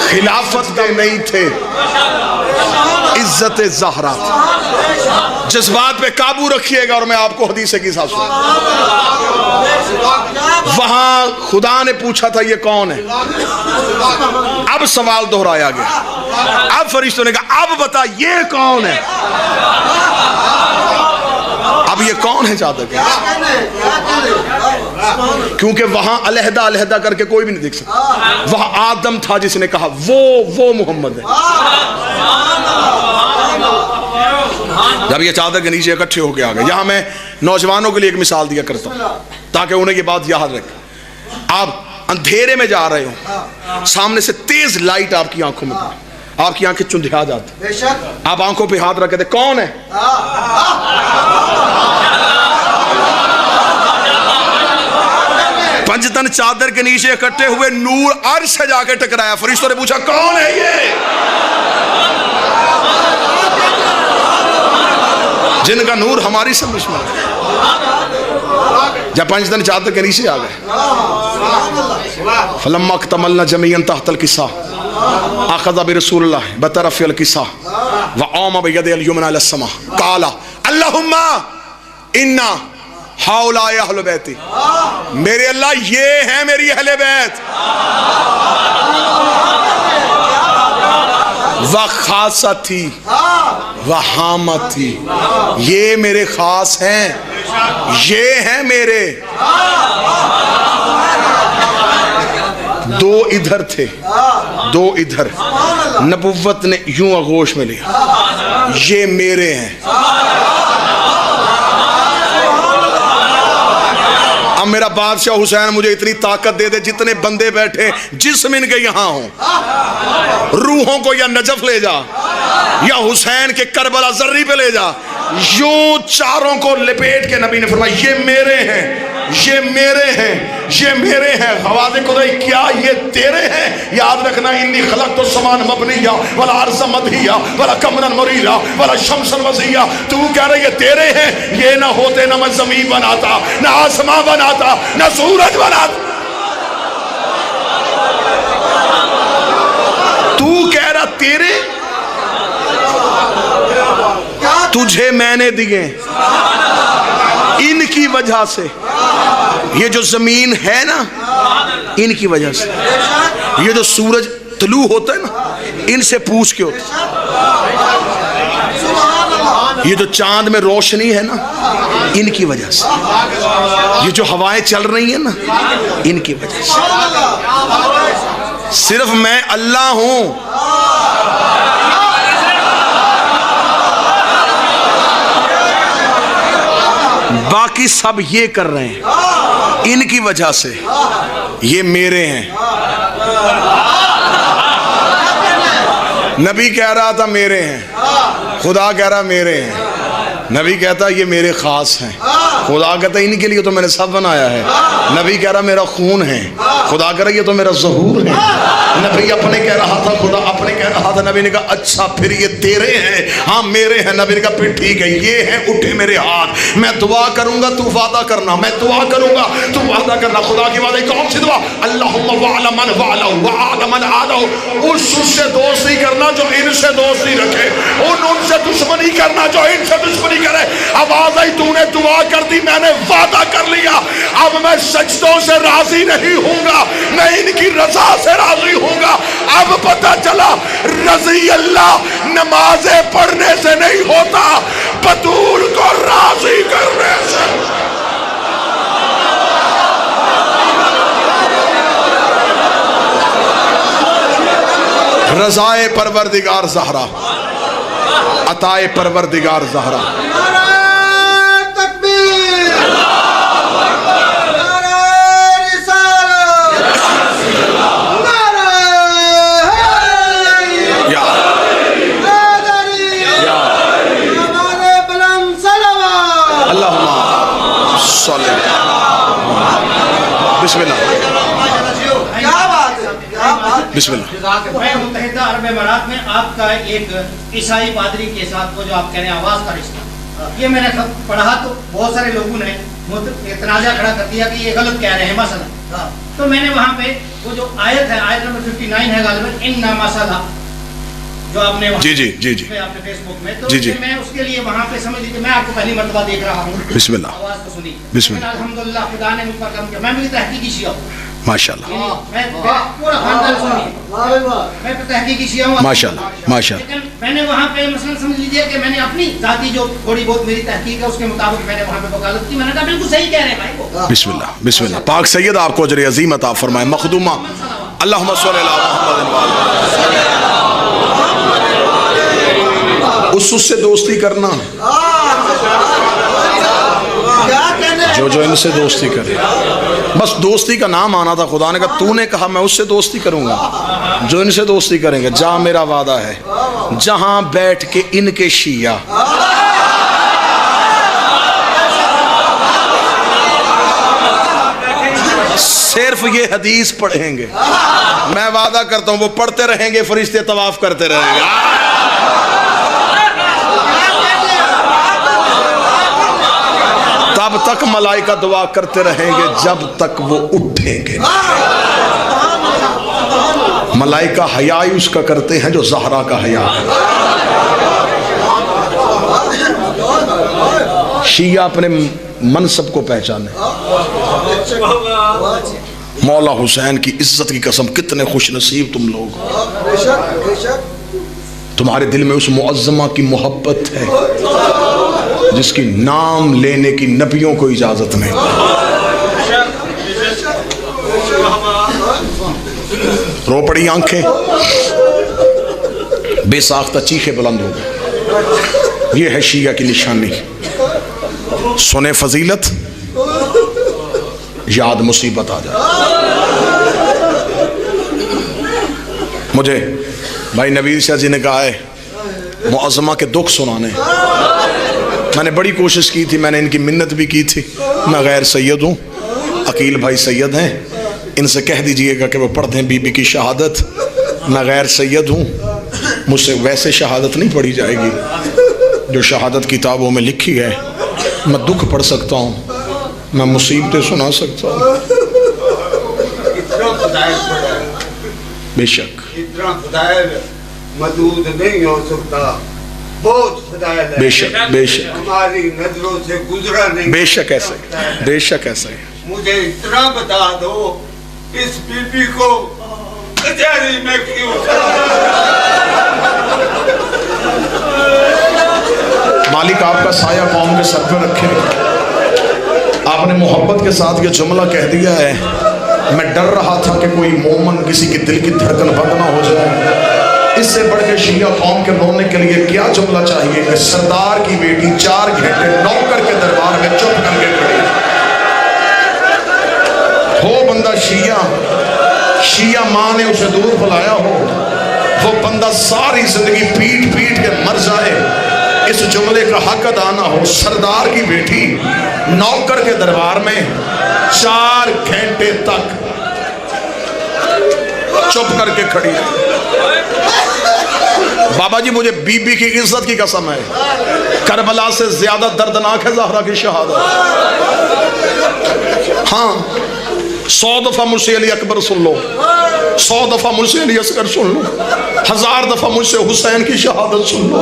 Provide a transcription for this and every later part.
खिलाफत के नहीं थे, इज्जत ज़हरा। जज्बात पे काबू रखिएगा। और मैं आपको हदीस की साथ सुन, वहां खुदा ने पूछा था ये कौन है, अब सवाल दोहराया गया। अब फरिश्तों ने कहा अब बता ये कौन है। अब ये कौन है चादर के, क्योंकि वहां अलहदा अलहदा करके कोई भी नहीं देख सकता। वहां आदम था जिसने कहा वो मोहम्मद है। जब ये चादर के नीचे इकट्ठे होके आ गए, यहां मैं नौजवानों के लिए एक मिसाल दिया करता हूं ताकि उन्हें ये बात याद रखें। आप अंधेरे में जा रहे हो, सामने से तेज लाइट आपकी आंखों में पड़े, आपकी आंखें चुंधिया जाती, आप आंखों पे हाथ रख के कौन है, पंजतन चादर के नीचे इकट्ठे हुए नूर अर्श से जाके टकराया। फरिश्तों ने पूछा कौन है ये, जिनका नूर हमारी समझ में। जब पंजतन चादर के नीचे आ गए, फलम्मा तमलना जमीयन तहतल किस्सा अखज़ा बिरसूलिल्लाह बतरफ़िल किस्सा व आमा बियदिल युमना अल समा काला अल्लाहुम्मा इन्ना हाउलाए अहले बैती। मेरे अल्लाह ये है मेरी अहले बैत। व खासती व हामती, ये मेरे खास हैं, ये हैं मेरे। दो इधर थे, दो इधर। नबुव्वत ने यूं आगोश में लिया, ये मेरे हैं। अब मेरा बादशाह हुसैन मुझे इतनी ताकत दे दे, जितने बंदे बैठे जिस्म इनके यहाँ हो, रूहों को या नजफ ले जा या हुसैन के करबला जर्री पे ले जा, यूं चारों को लपेट के नबी ने फरमाया ये मेरे हैं, ये मेरे हैं, ये मेरे हैं। हवाज़े खुदाई क्या ये तेरे हैं? याद रखना, इन्नी खलक तो समान मबनिया वला अर्ज़ मदहिया वला कमरन मुरीला वला शमसन वज़िया। तू कह रहा ये तेरे हैं, ये ना होते ना मैं ज़मीन बनाता, ना आसमां बनाता, ना सूरज बनाता। तू कह रहा तेरे, तुझे मैंने दिए इनकी वजह से। ये जो जमीन है ना, इनकी वजह से। ये जो सूरज तलू होता है ना, इनसे पूछ के होता है। ये जो चांद में रोशनी है ना, इनकी वजह से। ये जो हवाएं चल रही हैं ना, इनकी वजह से। सिर्फ मैं अल्लाह हूं। बाकी सब ये कर रहे हैं, इनकी वजह से। ये मेरे हैं। नबी कह रहा था मेरे हैं, खुदा कह रहा मेरे हैं। नबी कहता ये मेरे खास हैं, खुदा कहता इनके लिए तो मैंने सब बनाया है। नबी कह रहा मेरा खून है, खुदा कह रहा ये तो मेरा ज़हूर है। नबी अपने कह रहा था, खुदा अपने कह रहा था। नबी ने कहा अच्छा फिर ये तेरे हैं? हाँ मेरे हैं। नबी ने कहा फिर ठीक है, ये हैं, उठे मेरे हाथ, मैं दुआ करूंगा तू वादा करना, मैं दुआ करूंगा तू वादा करना। खुदा की वादा कौन सी दुआ? अल्लाहुम्मा वअला मन वअला वअला मन आदौ। उससे दोस्ती करना जो इनसे दोस्ती रखे, उनसे दुश्मनी करना जो इनसे दुश्मनी करे। आवाज आई तूने दुआ कर दी, मैंने वादा कर लिया। अब मैं सजदों से राजी नहीं हूंगा, मैं इनकी रजा से राजी हूंगा। अब पता चला रजी अल्लाह नमाजें पढ़ने से नहीं होता, बतूल को राजी करने से। रज़ाए परवरदिगार ज़हरा, अताए परवरदिगार ज़हरा। मुत्तहिदा अरब अमीरात में आपका एक ईसाई पादरी के साथ वो जो आप कह रहे हैं आवाज का रिश्ता, ये मैंने पढ़ा तो बहुत सारे लोगों ने तनाजा खड़ा कर दिया कि ये गलत कह रहे हैं मसला। तो मैंने वहाँ पे वो जो आयत है, आयत नंबर 59 है गालिबन, इन्ना मसला, जो आपने जी जी जी जी आपने फेसबुक में, तो जी जी मैं उसके लिए वहाँ पे समझ लीजिए मैं आपको पहली मर्तबा देख रहा हूँ। बिस्मिल्लाह, आवाज़ तो सुनी, बिस्मिल्लाह, अल्हम्दुलिल्लाह, खुदा ने मुझ पर करम किया। मैं मेरी तहकीकी शिया हूँ माशाल्लाह, मैं पूरा खानदान सुनी, मैं तहकीकी शिया हूँ माशाल्लाह माशाल्लाह। लेकिन मैंने वहाँ पे मसलन समझ लीजिए कि मैंने अपनी जाती जो थोड़ी बहुत मेरी तहकीक है उसके मुताबिक मैंने वहाँ पे वकालत की। मैंने कहा बिल्कुल सही कह रहे हैं भाई को। बिस्मिल्लाह बिस्मिल्लाह। पाक सैयद आपको अजर अजीम अता फरमाए। मखदूमा अल्लाहुम्मा सल्ली अला मुहम्मद। उससे दोस्ती करना, जो इनसे दोस्ती करे, बस दोस्ती का नाम आना था। खुदा ने कहा तूने कहा मैं उससे दोस्ती करूंगा जो इनसे दोस्ती करेंगे। जा मेरा वादा है, जहां बैठ के इनके शिया सिर्फ ये हदीस पढ़ेंगे, मैं वादा करता हूं वो पढ़ते रहेंगे, फरिश्ते तवाफ करते रहेंगे। तब तक मलाइका दुआ करते रहेंगे जब तक वो उठेंगे। मलाइका हया ही उसका करते हैं जो ज़हरा का हया है। शिया अपने मनसब को पहचाने। मौला हुसैन की इज्जत की कसम, कितने खुश नसीब तुम लोग, तुम्हारे दिल में उस मुअज्जमा की मोहब्बत है जिसकी नाम लेने की नबियों को इजाजत नहीं। रो पड़ी आंखें, बेसाख्ता चीखे बुलंद हो गई। ये है शिया की निशानी। सुने फजीलत, याद मुसीबत आ जाए। मुझे भाई नवीर शाह जी ने कहा है मुअज्जमा के दुख सुनाने। मैंने बड़ी कोशिश की थी, मैंने इनकी मिन्नत भी की थी। मैं गैर सैयद हूँ, अकील भाई सैयद हैं, इनसे कह दीजिएगा कि वो पढ़ दें बीबी की शहादत। मैं गैर सैयद हूँ, मुझसे वैसे शहादत नहीं पढ़ी जाएगी जो शहादत किताबों में लिखी है। मैं दुख पढ़ सकता हूँ, मैं मुसीबतें सुना सकता हूँ। बेशक मदूद नहीं हो सकता, बहुत फदाइल है। बेशक बेशक हमारी नजरों से गुजरा नहीं। बेशक ऐसे, बेशक ऐसे। मुझे इतना बता दो, इस बीबी को कचहरी में क्यों? मालिक आपका साया कौम के सर पर रखे। आपने मोहब्बत के साथ ये जुमला कह दिया है, मैं डर रहा था कि कोई मोमन किसी के दिल की धड़कन बंद ना हो जाए। इससे बढ़ के शिया कौम के रोने के लिए क्या जुमला चाहिए कि सरदार की बेटी 4 घंटे नौकर के दरबार में चुप करके खड़ी हो। बंदा शिया, शिया माँ ने उसे दूर बुलाया हो, वो बंदा सारी जिंदगी पीट पीट के मर जाए, इस जुमले का हक अदा ना हो। सरदार की बेटी नौकर के दरबार में 4 घंटे तक चुप करके खड़ी है। बाबा जी मुझे बीबी की इज्जत की कसम है, करबला से ज्यादा दर्दनाक है ज़हरा की शहादत। हाँ, 100 दफा मुझसे अली अकबर सुन लो, 100 दफा मुझसे अली असगर सुन लो, 1000 दफा मुझसे हुसैन की शहादत सुन लो।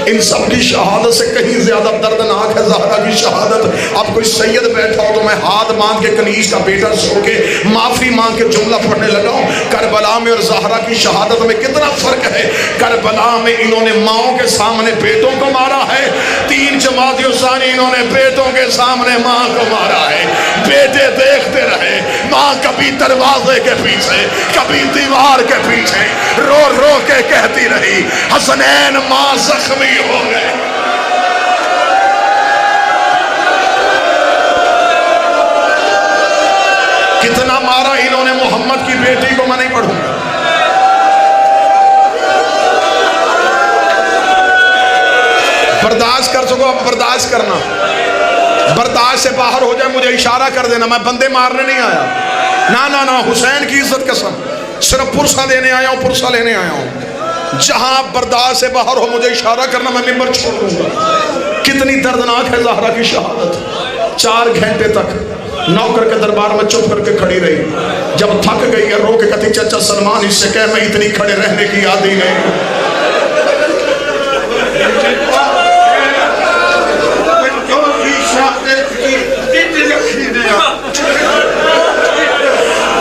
इन सब की शहादत से कहीं ज्यादा दर्दनाक है ज़हरा की शहादत। अब कोई सैयद बैठा हो तो मैं हाथ बांध के कनीज का बेटा सो के माफी मांग के जुमला पढ़ने लगा हूं। करबला में और ज़हरा की शहादत में कितना फर्क है। करबला में इन्होंने माओ के सामने बेटों को मारा है, 3 जमातियों सानी इन्होंने बेटों के सामने माँ को मारा है। बेटे देखते रहे, माँ कभी दरवाजे के पीछे कभी दीवार के पीछे रो रो के कहती रही, हसनैन माँ जख्मी हो गए। कितना मारा इन्होंने मोहम्मद की बेटी को, मैं नहीं पढ़ूंगा। बर्दाश्त कर सको, अब बर्दाश्त करना, बर्दाश्त से बाहर हो जाए मुझे इशारा कर देना। मैं बंदे मारने नहीं आया, ना ना ना, हुसैन की इज्जत कसम, सिर्फ पुरसा देने आया हूँ, पुरसा लेने आया हूँ। जहां बर्दाश्त से बाहर हो मुझे इशारा करना, मैं मिंबर छोड़ दूंगा। कितनी दर्दनाक है ज़हरा की शहादत। 4 घंटे तक नौकर के दरबार में चुप करके खड़ी रही। जब थक गई है रो के कहती चाचा सलमान इससे कह मैं इतनी खड़े रहने की आदी नहीं।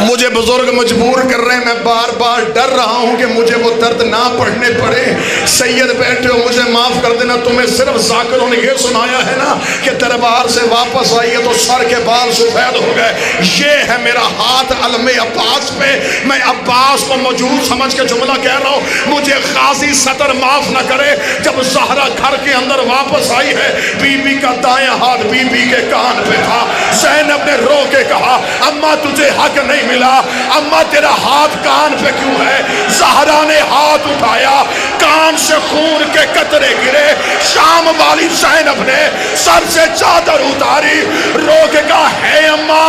मुझे बुजुर्ग मजबूर कर रहे हैं, मैं बार बार डर रहा हूं कि मुझे वो दर्द ना पढ़ने पड़े। सैयद बैठे हो मुझे माफ कर देना, तुम्हें सिर्फ जाकिरों ने ये सुनाया है ना कि दरबार से वापस आई है तो सर के बाल सफेद हो गए। ये है मेरा हाथ अलमे अब्बास पे, मैं अब्बास को मौजूद समझ के जुमला कह रहा हूं। मुझे गाजी सदर माफ न करे। जब ज़हरा घर के अंदर वापस आई है, बीबी का दायां हाथ बीबी के कान पे था। ज़ैनब ने रो के कहा अम्मा तुझे हक नहीं मिला, अम्मा तेरा हाथ कान पे क्यों है? ज़हरा ने हाथ उठाया, कान से खून के कतरे गिरे। शाम वाली ज़ैनब ने सर से चादर उतारी, रो के कहा है अम्मा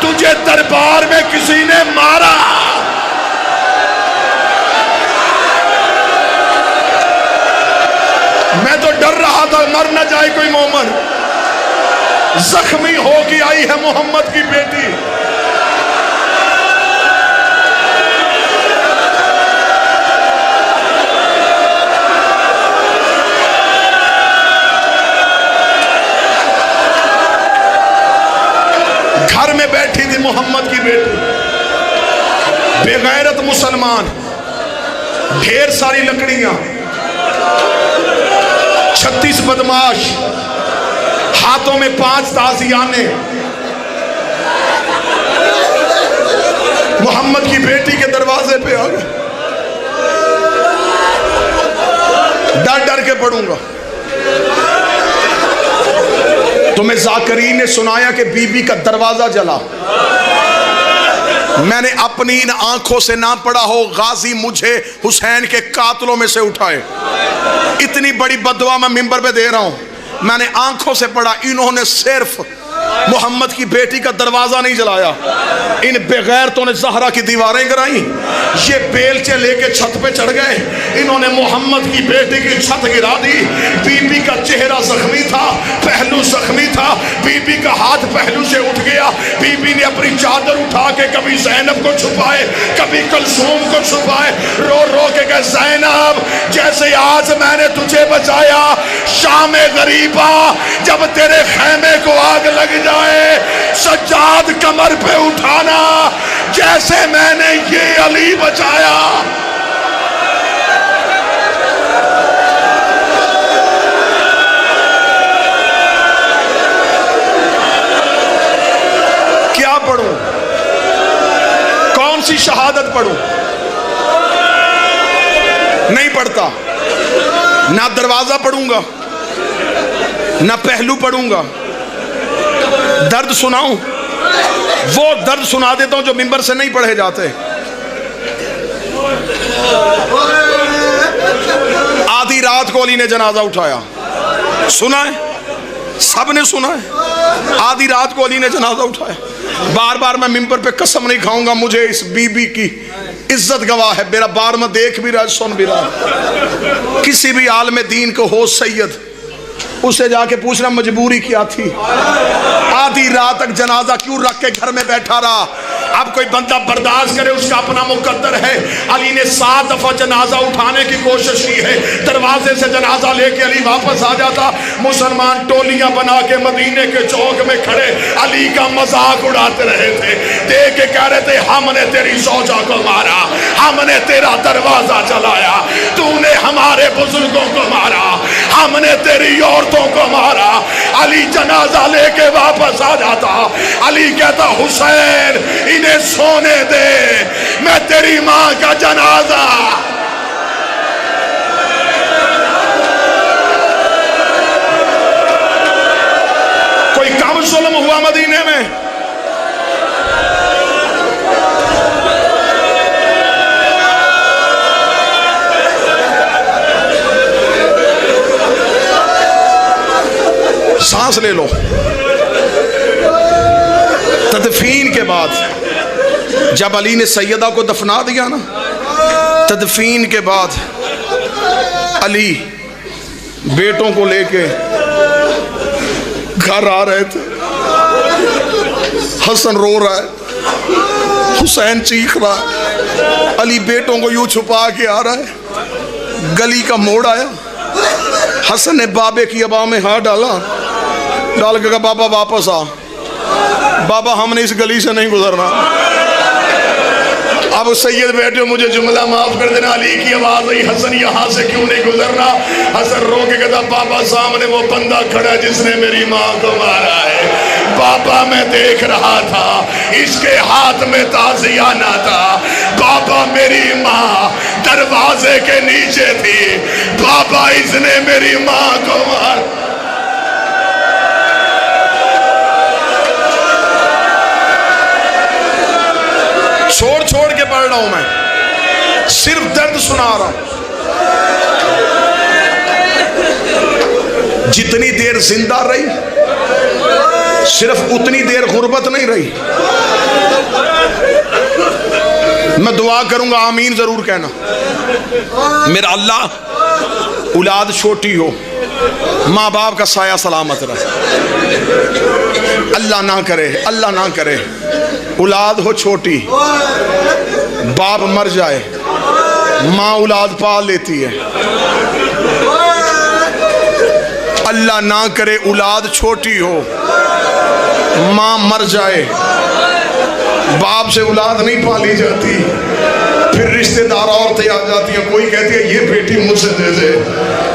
तुझे दरबार में किसी ने मारा? मैं तो डर रहा था मर न जाए कोई मोमन। जख्मी होके आई है मोहम्मद की बेटी। घर में बैठी थी मोहम्मद की बेटी, बेगैरत मुसलमान, ढेर सारी लकड़ियां, 36 बदमाश, हाथों में 5 ताजियाने। मोहम्मद की बेटी के दरवाजे पे आ गए। डर डर के पढ़ूंगा। तुम्हें जाकरीन ने सुनाया कि बीबी का दरवाजा जला। मैंने अपनी इन आंखों से ना पढ़ा हो गाजी मुझे हुसैन के कातलों में से उठाए। इतनी बड़ी बददुआ मैं मिंबर पे दे रहा हूं। मैंने आंखों से पढ़ा, इन्होंने सिर्फ मोहम्मद की बेटी का दरवाजा नहीं जलाया, इन बेगैरतों ने ज़हरा की दीवारें गिराई। ये बेलचे लेके छत पे चढ़ गए, इन्होंने मोहम्मद की बेटी की छत गिरा दी। बीबी का चेहरा जख्मी था, पहलू जख्मी था, बीबी का हाथ पहलू से उठ गया। बीबी ने अपनी चादर उठा के कभी ज़ैनब को छुपाए, कभी कुलसूम को छुपाए, रो रो के कहे ज़ैनब जैसे आज मैंने तुझे बचाया, शाम गरीबा जब तेरे खैमे को आग लग जाए सज्जाद कमर पे उठाना जैसे मैंने ये अली बचाया। क्या पढ़ूं? कौन सी शहादत पढ़ूं? नहीं पढ़ता। ना दरवाजा पढ़ूंगा, ना पहलू पढ़ूंगा। दर्द सुनाऊं? वो दर्द सुना देता हूं जो मिंबर से नहीं पढ़े जाते। आधी रात को अली ने जनाजा उठाया, सुना है? सबने सुना है। आधी रात को अली ने जनाजा उठाया। बार बार मैं मिंबर पे कसम नहीं खाऊंगा, मुझे इस बीबी की इज्जत गवाह है। मेरा बार में देख भी रहा, सुन भी रहा। किसी भी आलम दीन को हो सैयद, उसे जाके पूछना मजबूरी क्या थी? आधी रात तक जनाजा क्यों रख के घर में बैठा रहा? अब कोई बंदा बर्दाश्त करे, उसका अपना मुकद्दर है। अली ने 7 दफा जनाजा उठाने की कोशिश की है। दरवाजे से जनाजा लेके अली वापस आ जाता। मुसलमान टोलियां बना के मदीने के चौक में खड़े अली का मजाक उड़ाते रहे थे। देख के कह रहे थे हमने तेरी सौजा को मारा, हमने तेरा दरवाजा जलाया, तूने हमारे बुजुर्गों को मारा, हमने तेरी औरतों को मारा। अली जनाजा लेके वापस आ जाता। अली कहता हुसैन इन्हें सोने दे, मैं तेरी मां का जनाजा। कोई कम जुल्म हुआ मदीने में? सांस ले लो। तदफीन के बाद जब अली ने सैयदा को दफना दिया ना, तदफीन के बाद अली बेटों को लेके घर आ रहे थे, हसन रो रहा है, हुसैन चीख रहा है, अली बेटों को यूं छुपा के आ रहा है। गली का मोड़ आया, हसन ने बाबे की अबा में हाथ डाला, डाल के कहा बाबा वापस आ, बाबा हमने इस गली से नहीं गुजरना। अब सैयद बैठे, मुझे जुमला माफ कर देना। अली की आवाज आई, हसन यहाँ से क्यों नहीं गुजरना? हसन रो के कहता बाबा सामने वो बंदा खड़ा जिसने मेरी माँ को मारा है। बाबा मैं देख रहा था, इसके हाथ में ताजियाना था। बाबा मेरी माँ दरवाजे के नीचे थी, बाबा इसने मेरी माँ को मारा। छोड़ छोड़ के पढ़ रहा हूं मैं, सिर्फ दर्द सुना रहा हूं। जितनी देर जिंदा रही, सिर्फ उतनी देर गुर्बत नहीं रही। मैं दुआ करूंगा, आमीन जरूर कहना। मेरा अल्लाह औलाद छोटी हो, माँ बाप का साया सलामत रहे। अल्लाह ना करे, अल्लाह ना करे औलाद हो छोटी, बाप मर जाए, माँ औलाद पाल लेती है। अल्लाह ना करे औलाद छोटी हो, माँ मर जाए, बाप से औलाद नहीं पाली जाती, फिर रिश्तेदार औरतें आ जाती हैं। कोई कहती है ये बेटी मुझसे दे दे,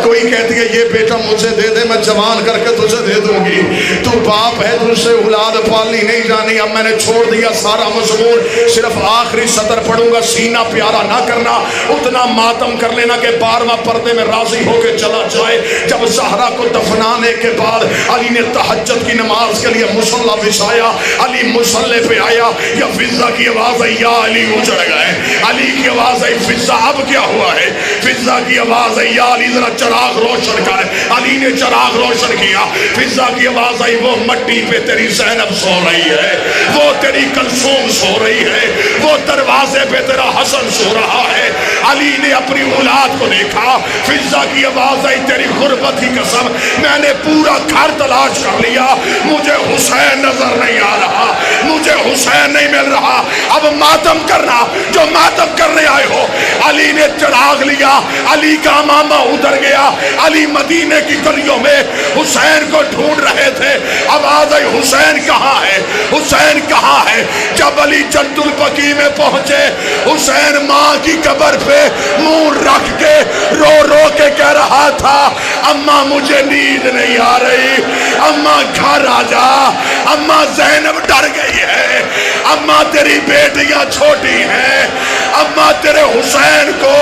कोई कहती है ये बेटा मुझसे दे दे, मैं जवान करके तुझे दे दूंगी। तू बाप है, तुझसे औलाद पालनी नहीं जानी। अब मैंने छोड़ दिया सारा मजमून, सिर्फ आखिरी सतर पढ़ूंगा। सीना प्यारा ना करना, उतना मातम कर लेना कि 12वां पर्दे में राजी होके चला जाए। जब ज़हरा को दफनाने के बाद अली ने तहज्जुद की नमाज के लिए मुसल्ला बिछाया, अली मुसल्ले पे आया, या फिजा की आवाज आई, या अली उजड़ गए। अली की आवाज आई, फिजा अब क्या हुआ है? फिजा की आवाज आई, या अली जरा चिराग रोशन कर। अली ने चिराग रोशन किया। फिजा की आवाज आई, वो मट्टी पे तेरी ज़ैनब सो रही है, वो तेरी कलसूम सो रही है, वो दरवाजे पे तेरा हसन सो रहा है। अली ने अपनी औलाद को देखा। फिजा की आवाज आई, तेरी गुर्बत की कसम, मैंने पूरा घर तलाश कर लिया, मुझे हुसैन नजर नहीं आ रहा, मुझे हुसैन नहीं मिल रहा। अब मातम करना जो मातम करने आए हो। अली ने चिराग लिया, अली का मामा उधर गया। अली मदीने की गलियों में हुसैन को ढूंढ रहे थे। आवाज आई, हुसैन कहाँ है, हुसैन कहाँ है? जब अली जन्नतुल बकी में पहुंचे, हुसैन माँ की कब्र पे मुंह रख के रो रो के कह रहा था, अम्मा मुझे नींद नहीं आ रही, अम्मा घर आ जा, अम्मा ज़ैनब डर गई है, अम्मा तेरी बेटियां छोटी हैं, अम्मा तेरे हुसैन को